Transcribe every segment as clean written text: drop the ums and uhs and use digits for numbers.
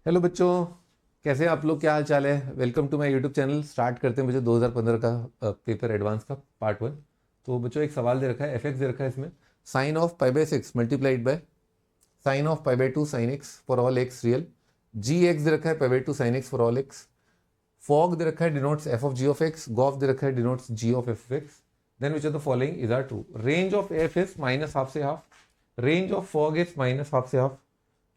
Hello बच्चों, कैसे हैं आप लोग? क्या हाल चाल है? Welcome to my YouTube channel. Start करते हैं बच्चों 2015 का पेपर एडवांस का पार्ट 1। तो बच्चों एक सवाल दे रखा है, एफ एक्स दे रखा है इसमें। Sine of pi by 6 multiplied by sine of pi by 2 sine x for all x real. G x दे रखा है pi by 2 sine x for all x. F o g दे रखा है denotes f of g of x. G o f दे रखा है denotes g of f of x. Then which of the following is are true? Range of f is minus half से half, range of f o g is minus half से half,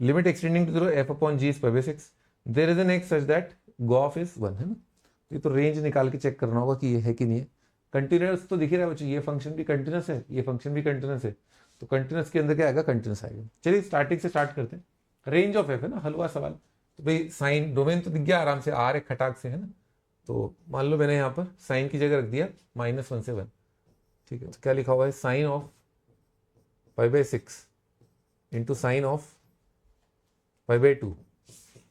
limit extending to 0 f upon g is pi by 6, there is an x such that Gauff is 1, है ना। तो ये तो range निकाल के check करना होगा कि ये है कि नहीं है। कंटिन्यूस तो दिख ही रहा है बच्चों, ये फंक्शन भी कंटिन्यूस है, ये फंक्शन भी कंटिन्यूस है। तो कंटिन्यूस के अंदर क्या आएगा? कंटिन्यूस आएगा। चलिए स्टार्टिंग से स्टार्ट करते हैं। रेंज ऑफ एफ है ना, हलवा सवाल। तो भाई साइन डोमेन तो दिख गया आराम से, आर एक खटाक से, है ना। तो मान लो मैंने यहाँ पर साइन की जगह रख दिया -1 से 1। ठीक है, तो क्या लिखा हुआ है? Sine of pi by 6 into sine of pi by 2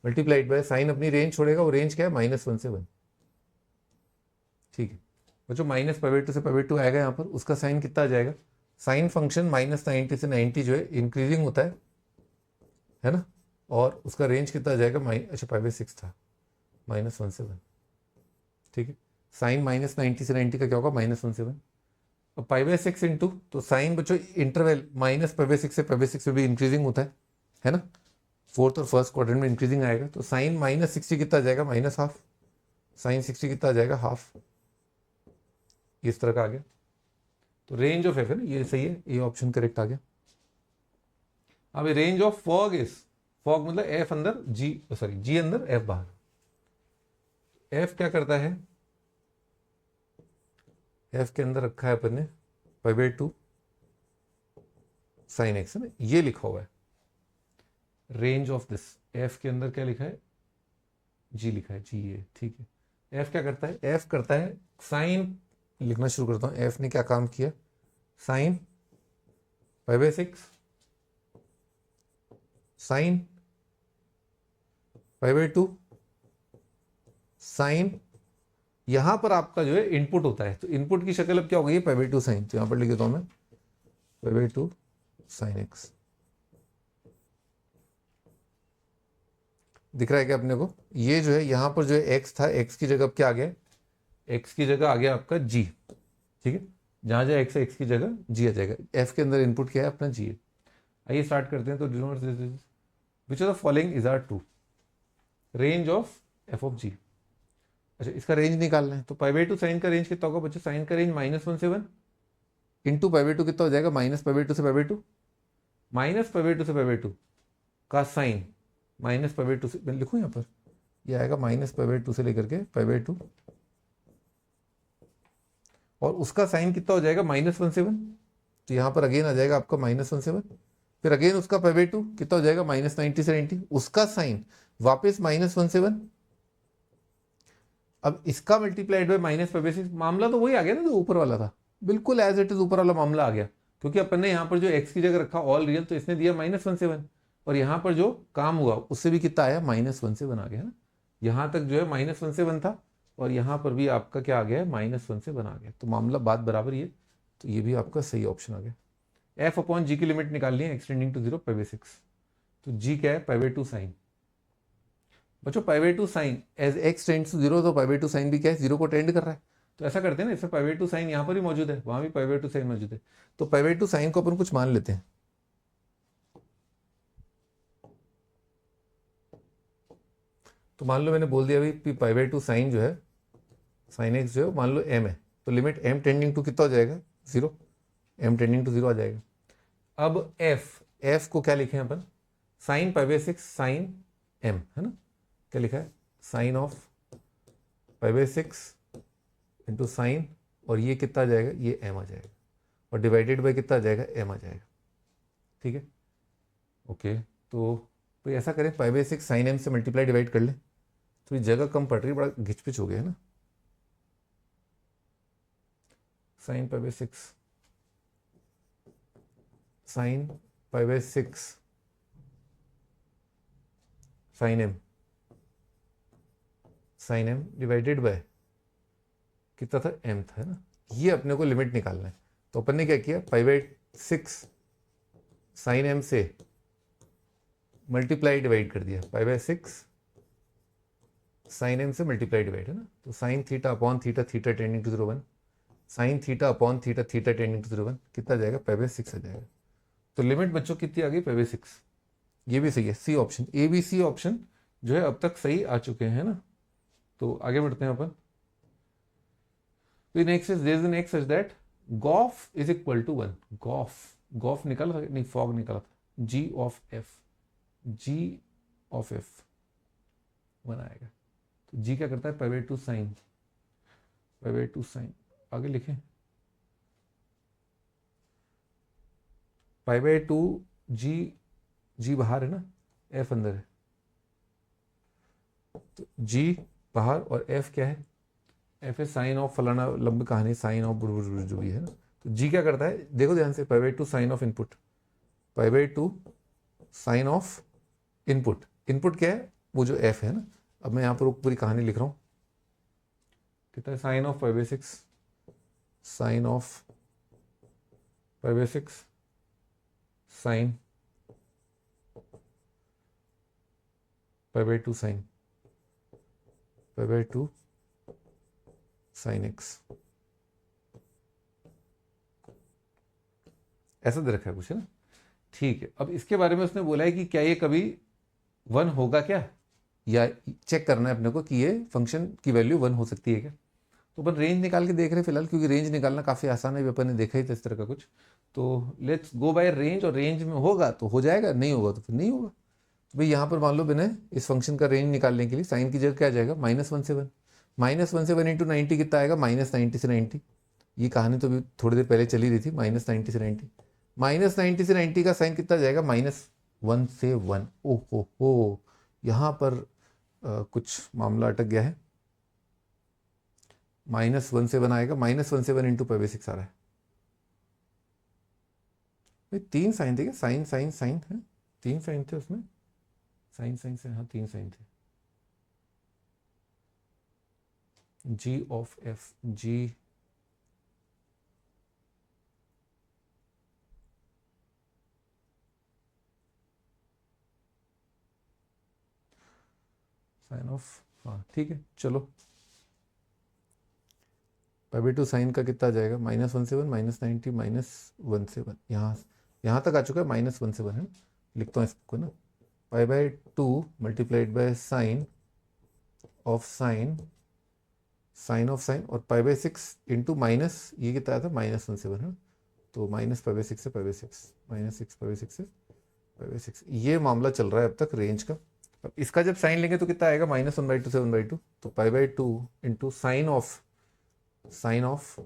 multiplied by sine अपनी रेंज छोड़ेगा, वो रेंज क्या है? -1 से 1। ठीक है बच्चों, माइनस पाई बाई 2 से पाई बाई 2 आएगा यहाँ पर, उसका साइन कितना आ जाएगा? साइन फंक्शन -90 से 90 जो है इंक्रीजिंग होता है ना। और उसका रेंज कितना आ जाएगा? अच्छा पाई बाई 6 था, -1 से 1। ठीक है, साइन -90 से 90 का क्या होगा? -1 से 1। अब पाई बाई 6 इंटू, तो साइन बच्चों इंटरवल माइनस पाई बाई 6 से पाई बाई 6 में भी इंक्रीजिंग होता है ना। फोर्थ और फर्स्ट क्वाड्रेंट में इंक्रीजिंग आएगा, तो साइन -60 कितना आ जाएगा? -हाफ। साइन 60 कितना आ जाएगा? हाफ। इस तरह का आ गया। तो रेंज ऑफ एफ है ना, ये सही है, ये ऑप्शन करेक्ट आ गया। अब range of f o g is, fog मतलब एफ अंदर जी, सॉरी जी अंदर एफ बाहर। एफ क्या करता है? एफ के अंदर रखा है अपन ने पाई बाई 2 साइन एक्स, है ना, ये लिखा हुआ है। रेंज ऑफ दिस एफ के अंदर क्या लिखा है? जी लिखा है, जी ये ठीक है। एफ क्या करता है? एफ करता है साइन, लिखना शुरू करता हूं। एफ ने क्या काम किया? Sine pi by 6 sine pi by 2 sine, यहां पर आपका जो है इनपुट होता है, तो इनपुट की शक्ल अब क्या हो गई है? Pi by 2 sine. तो यहां पर लिख देता हूं मैं पाई बाई 2 साइन एक्स। दिख रहा है क्या अपने को? ये जो है यहां पर जो है एक्स था, एक्स की जगह अब क्या आ गया? एक्स की जगह आ गया आपका जी। ठीक है, जहां जहां एक्स है एक्स की जगह जी आ जाएगा। एफ के अंदर इनपुट क्या है? अपना जी है। आइए स्टार्ट करते हैं। तो denotes which of the following is are true? Range of f of g. अच्छा, इसका रेंज निकालना है, तो पाई बाई 2 साइन का रेंज कितना होगा बच्चों? साइन का रेंज -1 से 1 इंटू पाई बाई 2 कितना हो जाएगा? माइनस पाई बाई 2 से पाई बाई 2, माइनस पाई बाई 2 से पाई बाई 2 का साइन, माइनस पाई बाई 2 से, मैं लिखूँ यहाँ पर, ये आएगा माइनस पाई बाई 2 से लेकर के पाई बाई 2, और उसका साइन कितना हो जाएगा? -1 से 1। तो यहाँ पर अगेन आ जाएगा आपका -1 से 1। फिर अगेन उसका पाई बाई 2 कितना हो जाएगा? -90 से 90, उसका साइन वापस -1 से 1। अब इसका multiplied by minus pi by 6, मामला तो वही आ गया ना जो ऊपर वाला था, बिल्कुल एज इट इज ऊपर वाला मामला आ गया। क्योंकि अपन ने यहाँ पर जो एक्स की जगह रखा ऑल रियल, तो इसने दिया -1 से 1, और यहाँ पर जो काम हुआ उससे भी कितना आया? -1 से 1 आ गया ना। यहाँ तक जो है -1 से 1 था, और यहाँ पर भी आपका क्या आ गया? -1 से 1 आ गया। तो मामला बात बराबर ये, तो ये भी आपका सही ऑप्शन आ गया। एफ अपॉन जी की लिमिट निकालनी है एक्सटेंडिंग टू 0 पाई बाई 6। तो जी क्या है? Pi by 2 sine. बच्चों pi by 2 sine as x tends to 0, तो पाई बाई 2 साइन भी क्या है? 0 को टेंड कर रहा है। तो ऐसा करते हैं ना, इसमें पाई बाई 2 साइन यहाँ पर भी मौजूद है, वहां भी पाई बाई 2 साइन मौजूद है। तो पाई बाई 2 साइन को अपन कुछ मान लेते हैं। तो मान लो मैंने बोल दिया भाई पाई बाई 2 साइन जो है, साइन एक्स जो है मान लो एम है, तो लिमिट एम टेंडिंग टू कितना हो जाएगा? 0। एम टेंडिंग टू 0 आ जाएगा। अब एफ, एफ को क्या लिखे अपन? Sine pi by 6 sine m, है ना। क्या लिखा है? Sine of pi by 6 into sine, और ये कितना आ जाएगा? ये एम आ जाएगा, और डिवाइडेड बाई कितना आ जाएगा? एम आ जाएगा। ठीक है, ओके। तो ऐसा करें, पाई बाई 6 साइन एम से मल्टीप्लाई डिवाइड कर ले, तो ये जगह कम पड़ रही है, बड़ा घिचपिच हो गया है ना। Sine pi by 6 sine pi by 6 sine M divided by कितना था? एम था, है ना। ये अपने को लिमिट निकालना है। तो अपन ने क्या किया? पाई बाई 6 साइन एम से मल्टीप्लाई डिवाइड कर दिया, पाई बाय 6 साइन एम से मल्टीप्लाई डिवाइड है ना, तो sine theta upon theta, theta tending to 0 1, sine theta upon theta, theta tending to 0 1, कितना जाएगा, पाई बाय 6 आ जाएगा। तो लिमिट बच्चों कितनी आ गई, पाई बाय 6। ये भी सही है, C option, A B C option जो है अब तक सही आ चुके हैं ना। तो आगे बढ़ते हैं अपन। तो next is there is an x such that Gauff is equal to 1, gof निकला नहीं, फॉग निकला था, जी ऑफ एफ 1 आएगा। तो जी क्या करता है, pi by 2 sine, pi by 2 sine, आगे लिखें पाई बाय 2 जी बाहर है ना, एफ अंदर है, तो जी बाहर और एफ क्या है, एफ है साइन ऑफ फलाना, लंबी कहानी, साइन ऑफ जो भी है ना। तो जी क्या करता है, देखो ध्यान से, pi by 2 sine of input, pi by 2 sine of input, input क्या है, वो जो एफ है ना। अब मैं यहाँ पर पूरी कहानी लिख रहा हूँ, कितना है, sine of pi by 6, sine of pi by 6 sine pi by 2 sine, pi by 2 sine x, ऐसा दे रखा है कुछ है ना। ठीक है, अब इसके बारे में उसने बोला है कि क्या ये कभी 1 होगा क्या, या चेक करना है अपने को कि ये फंक्शन की वैल्यू 1 हो सकती है क्या। तो अपन रेंज निकाल के देख रहे हैं फिलहाल, क्योंकि रेंज निकालना काफ़ी आसान है, अपन ने देखा ही था इस तरह का कुछ। तो लेट्स गो बाय रेंज, और रेंज में होगा तो हो जाएगा, नहीं होगा तो फिर नहीं होगा। तो भाई यहाँ पर मान लो मैंने इस फंक्शन का रेंज निकालने के लिए साइन की जगह क्या आ जाएगा, -1 से 1, -1 से 1 इंटू 90 कितना आएगा, -90 से 90। ये कहानी तो अभी थोड़ी देर पहले चली रही थी, -90 से 90, -90 से 90 का साइन कितना जाएगा, -1 से 1। ओहो हो, यहाँ पर कुछ मामला अटक गया है, -1 से 1 आएगा, -1 से 1 इंटू पाई बाय 6 आ रहा है। भाई 3 साइन थे क्या, साइन साइन साइन है, 3 साइन थे उसमें, साइन साइन से, हाँ 3 साइन थे। G of f, g sine of, हाँ ठीक है चलो, पाई बाय 2 साइन का कितना आ जाएगा, -1 से 1, -90, -1 से 1, यहाँ तक आ चुका है, -1 से 1 है, लिखता हूँ इसको ना, pi by 2 multiplied by sine of sine, sine of sine, और पाई बाय 6 इंटू माइनस, ये कितना आया था, -1 से 1 है, तो माइनस पाई बाय 6 से पाई बाय 6, -6 पाई बाय 6 से पाई बाय 6, ये मामला चल रहा है अब तक रेंज का। अब इसका जब साइन लेंगे तो कितना आएगा, -1/2 से 1/2, तो पाई बाय 2 इंटू साइन ऑफ,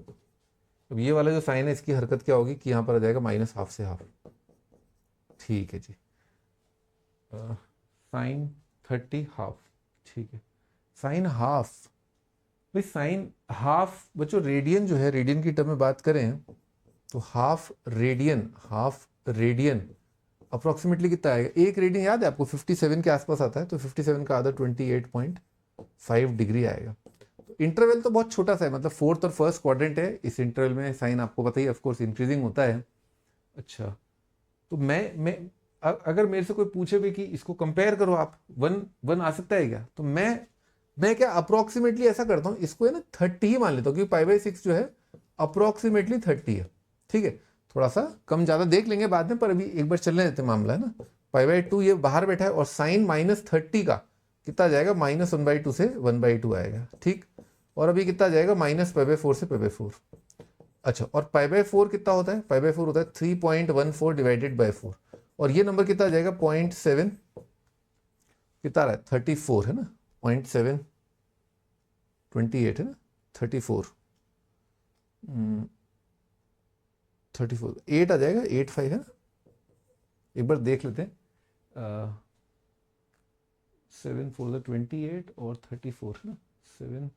अब ये वाला जो साइन है इसकी हरकत क्या होगी कि यहाँ पर आ जाएगा -12 से हाफ, ठीक है जी, साइन 30 हाफ, ठीक है, साइन हाफ, भाई साइन हाफ बच्चों, रेडियन जो है, रेडियन की टर्म में बात करें तो हाफ रेडियन अप्रोक्सीमेटली कितना आएगा, एक रेडियन याद है आपको 57 के आसपास आता है, तो 57 का आधा 28.5 डिग्री आएगा। तो इंटरवल तो बहुत छोटा सा है, मतलब 4th और 1st क्वाड्रेंट है, इस इंटरवल में साइन आपको पता ही ऑफ कोर्स इंक्रीजिंग होता है। अच्छा, तो मैं अगर मेरे से कोई पूछे भी कि इसको कंपेयर करो आप, 1 आ सकता है क्या, तो मैं क्या अप्रोक्सीमेटली ऐसा करता हूँ, इसको है ना 30 ही मान लेता हूँ, क्योंकि पाई बाय 6 जो है अप्रोक्सीमेटली 30 है, ठीक है, थोड़ा सा कम ज़्यादा देख लेंगे बाद में, पर अभी एक बार चलने देते मामला है ना। पाई बाय 2 ये बाहर बैठा है, और साइन -30 का कितना जाएगा, -1/2 से 1/2 आएगा, ठीक, और अभी कितना जाएगा, -पाई/4 से पाई/4। अच्छा, और पाई/4 कितना होता है, पाई/4 होता है 3.14 डिवाइडेड बाय 4, और ये नंबर कितना जाएगा, 0.7, कितना रहा है, 34 है ना, 0.7 28 है ना, 34 8 आ जाएगा, 85 है ना, एक बार देख लेते हैं, 7 4 28 और 34 है ना, 7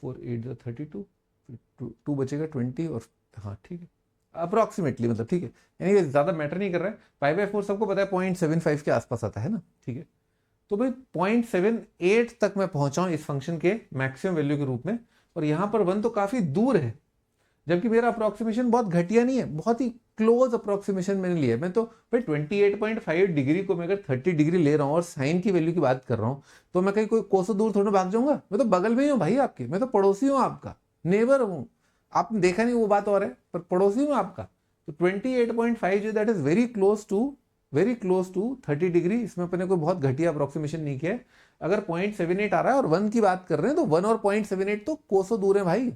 4 8 32, 2 बचेगा 20, और हाँ ठीक है, अप्रोक्सीमेटली मतलब, ठीक है, यानी ज़्यादा मैटर नहीं कर रहा है। पाई/4 सबको पता है 0.75 के आसपास आता है ना, ठीक है, तो भाई 0.78 तक मैं पहुंचा हूं इस फंक्शन के मैक्सिमम वैल्यू के रूप में, और यहाँ पर 1 तो काफ़ी दूर है, जबकि मेरा अप्रोक्सीमेशन बहुत घटिया नहीं है, बहुत ही क्लोज अप्रोक्सीमेशन मैंने लिया है। मैं तो भाई 28.5 डिग्री को मैं अगर 30 डिग्री ले रहा हूँ और साइन की वैल्यू की बात कर रहा हूँ, तो मैं कहीं कोई कोसों दूर थोड़ा भाग जाऊंगा? मैं तो बगल में ही हूँ भाई आपके, मैं तो पड़ोसी हूँ आपका, नेबर हूँ। आपने देखा नहीं वो बात और है, पर पड़ोसी हूँ आपका। तो 28.5 जो that is very close to 30 degree. इसमें अपने को बहुत घटिया अप्रोक्सीमेशन नहीं किया है। अगर 0.78 आ रहा है और 1 की बात कर रहे हैं, तो 1 और 0.78 तो कोसों दूर है भाई,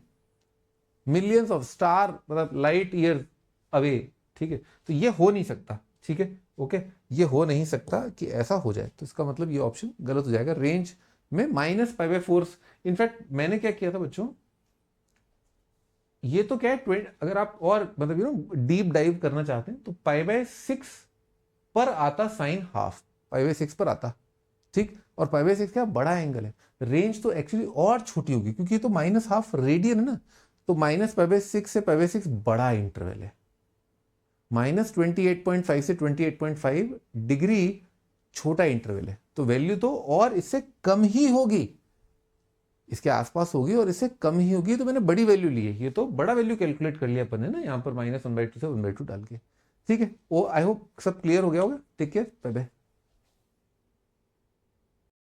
मिलियंस ऑफ स्टार, मतलब लाइट ईयर अवे। ठीक है, तो ये हो नहीं सकता। ठीक है, ओके, ये हो नहीं सकता कि ऐसा हो जाए, तो इसका मतलब ये ऑप्शन गलत हो जाएगा। रेंज में -π/4। इनफैक्ट मैंने क्या किया था बच्चों, ये तो क्या है 20, अगर आप और मतलब डीप डाइव करना चाहते हैं तो π/6 पर आता साइन हाफ, π/6 पर आता। ठीक, और π/6 क्या बड़ा एंगल है, रेंज तो एक्चुअली और छोटी होगी क्योंकि ये तो -½ रेडियन है ना। तो -π/6 से π/6 बड़ा इंटरवल है, -28.5 से 28.5 डिग्री छोटा इंटरवल है। तो वैल्यू तो और इससे कम ही होगी, इसके आसपास होगी और इससे कम ही होगी। तो मैंने बड़ी वैल्यू ली है, ये तो बड़ा वैल्यू कैलकुलेट कर लिया अपन ने ना यहाँ पर, -1/2 से 1/2 डाल के। ठीक है, वो आई होप सब क्लियर हो गया होगा। Take care, bye bye.